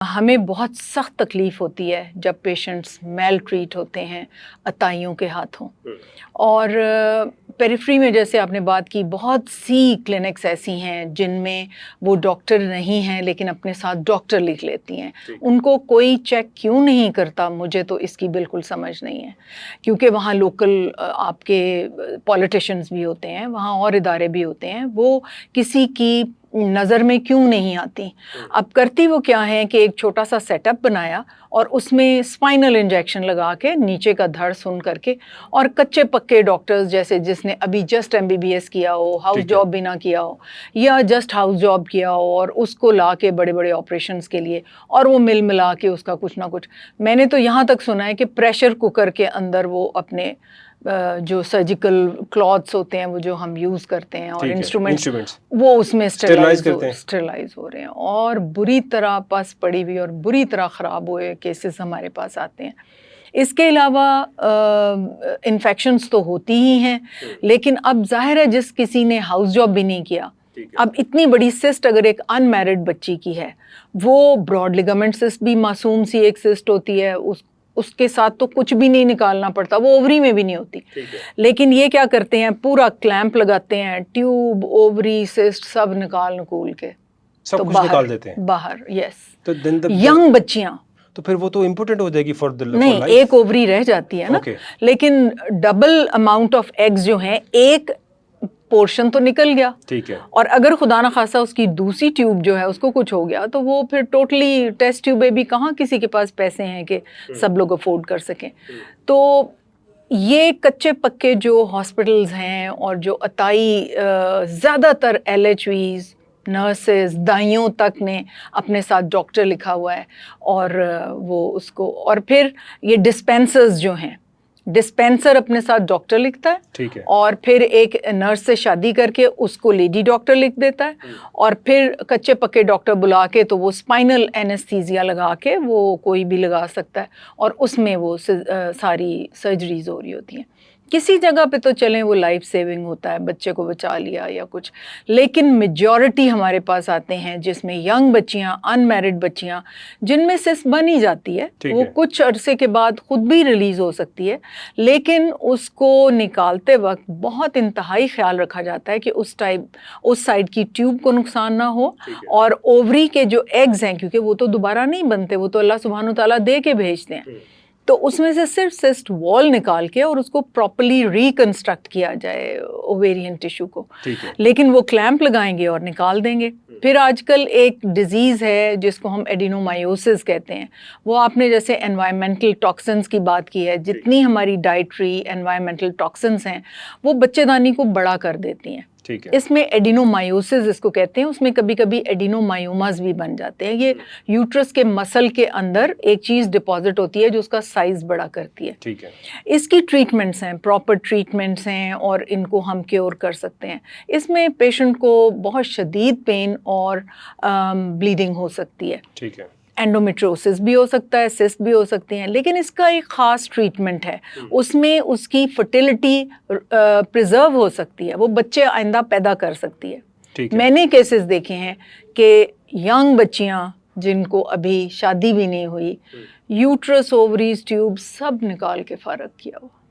ہمیں بہت سخت تکلیف ہوتی ہے جب پیشنٹس میل ٹریٹ ہوتے ہیں عطائیوں کے ہاتھوں، اور پیریفری میں جیسے آپ نے بات کی بہت سی کلینکس ایسی ہیں جن میں وہ ڈاکٹر نہیں ہیں لیکن اپنے ساتھ ڈاکٹر لکھ لیتی ہیں. ان کو کوئی چیک کیوں نہیں کرتا؟ مجھے تو اس کی بالکل سمجھ نہیں ہے، کیونکہ وہاں لوکل آپ کے پولیٹیشینز بھی ہوتے ہیں، وہاں اور ادارے بھی ہوتے ہیں، وہ کسی کی نظر میں کیوں نہیں آتی؟ اب کرتی وہ کیا ہے کہ ایک چھوٹا سا سیٹ اپ بنایا اور اس میں اسپائنل انجیکشن لگا کے نیچے کا دھڑ سن کر کے، اور کچے پکے ڈاکٹرز جیسے جس نے ابھی جسٹ MBBS کیا ہو، ہاؤس جاب بھی نہ کیا ہو یا جسٹ ہاؤس جاب کیا ہو، اور اس کو لا کے بڑے بڑے آپریشنز کے لیے اور وہ مل ملا کے اس کا کچھ نہ کچھ. میں نے تو یہاں تک سنا ہے کہ پریشر کوکر کے اندر وہ اپنے جو سرجیکل کلاتھس ہوتے ہیں وہ جو ہم یوز کرتے ہیں اور انسٹرومنٹس وہ اس میں اسٹرلائز ہو رہے ہیں، اور بری طرح پس پڑی ہوئی اور بری طرح خراب ہوئے کیسز ہمارے پاس آتے ہیں. اس کے علاوہ انفیکشنز تو ہوتی ہی ہیں، لیکن اب ظاہر ہے جس کسی نے ہاؤس جاب بھی نہیں کیا، اب اتنی بڑی سسٹ اگر ایک ان میرڈ بچی کی ہے، وہ براڈ لیگامنٹ سسٹ بھی معصوم سی ایک سسٹ ہوتی ہے، اس کے ساتھ تو کچھ بھی نہیں نکالنا پڑتا، وہ اووری میں بھی نہیں ہوتی، لیکن یہ کیا کرتے ہیں پورا کلیمپ لگاتے ہیں، ٹیوب اووری سسٹ سب نکول کے سب کچھ نکال دیتے ہیں باہر. یس، تو ینگ بچیاں تو پھر وہ تو امپورٹنٹ ہو جائے گی فار نہیں، ایک اووری رہ جاتی ہے نا، لیکن ڈبل اماؤنٹ آف ایگز جو ہیں، ایک پورشن تو نکل گیا، ٹھیک ہے، اور اگر خدا نخواستہ اس کی دوسری ٹیوب جو ہے اس کو کچھ ہو گیا تو وہ پھر ٹوٹلی ٹیسٹ ٹیوب بھی کہاں کسی کے پاس پیسے ہیں کہ سب لوگ افورڈ کر سکیں. تو یہ کچے پکے جو ہاسپٹلز ہیں اور جو عطائی زیادہ تر LHVs نرسز دائیوں تک نے اپنے ساتھ ڈاکٹر لکھا ہوا ہے، اور وہ اس کو، اور پھر یہ ڈسپینسرز جو ہیں، ڈسپینسر اپنے ساتھ ڈاکٹر لکھتا ہے، ٹھیک ہے، اور پھر ایک نرس سے شادی کر کے اس کو لیڈی ڈاکٹر لکھ دیتا ہے، اور پھر کچے پکے ڈاکٹر بلا کے تو وہ اسپائنل اینستھیزیا لگا کے وہ کوئی بھی لگا سکتا ہے، اور اس میں وہ ساری سرجریز ہو رہی ہوتی ہیں. کسی جگہ پہ تو چلیں وہ لائف سیونگ ہوتا ہے، بچے کو بچا لیا یا کچھ، لیکن میجورٹی ہمارے پاس آتے ہیں جس میں ینگ بچیاں، ان میرڈ بچیاں، جن میں سسٹ بن ہی جاتی ہے، وہ کچھ عرصے کے بعد خود بھی ریلیز ہو سکتی ہے، لیکن اس کو نکالتے وقت بہت انتہائی خیال رکھا جاتا ہے کہ اس سائڈ کی ٹیوب کو نقصان نہ ہو، اور اووری کے جو ایگز ہیں، کیونکہ وہ تو دوبارہ نہیں بنتے، وہ تو اللہ سبحانہ وتعالیٰ دے کے بھیجتے ہیں، تو اس میں سے صرف سسٹ وال نکال کے اور اس کو پراپرلی ریکنسٹرکٹ کیا جائے اوویرین ٹیشو کو، لیکن وہ کلیمپ لگائیں گے اور نکال دیں گے. پھر آج کل ایک ڈیزیز ہے جس کو ہم ایڈینومائیوسس کہتے ہیں، وہ آپ نے جیسے انوائرمنٹل ٹاکسنز کی بات کی ہے، جتنی ہماری ڈائٹری انوائرمنٹل ٹاکسنز ہیں وہ بچے دانی کو بڑا کر دیتی ہیں. اس میں ایڈینومائیوسس اس کو کہتے ہیں، اس میں کبھی کبھی ایڈینومائیوماز بھی بن جاتے ہیں. یہ یوٹرس کے مسل کے اندر ایک چیز ڈپازٹ ہوتی ہے جو اس کا سائز بڑا کرتی ہے. ٹھیک ہے، اس کی ٹریٹمنٹس ہیں، پراپر ٹریٹمنٹس ہیں، اور ان کو ہم کیور کر سکتے ہیں. اس میں پیشنٹ کو بہت شدید پین اور بلیڈنگ ہو سکتی ہے. ٹھیک ہے، اینڈومیٹروسس بھی ہو سکتا ہے، سسٹ بھی ہو سکتے ہیں، لیکن اس کا ایک خاص ٹریٹمنٹ ہے، اس میں اس کی فرٹیلٹی پریزرو ہو سکتی ہے، وہ بچے آئندہ پیدا کر سکتی ہے. میں نے کیسز دیکھے ہیں کہ ینگ بچیاں جن کو ابھی شادی بھی نہیں ہوئی، یوٹرس اووریز ٹیوب سب نکال کے فارغ کیا ہوا.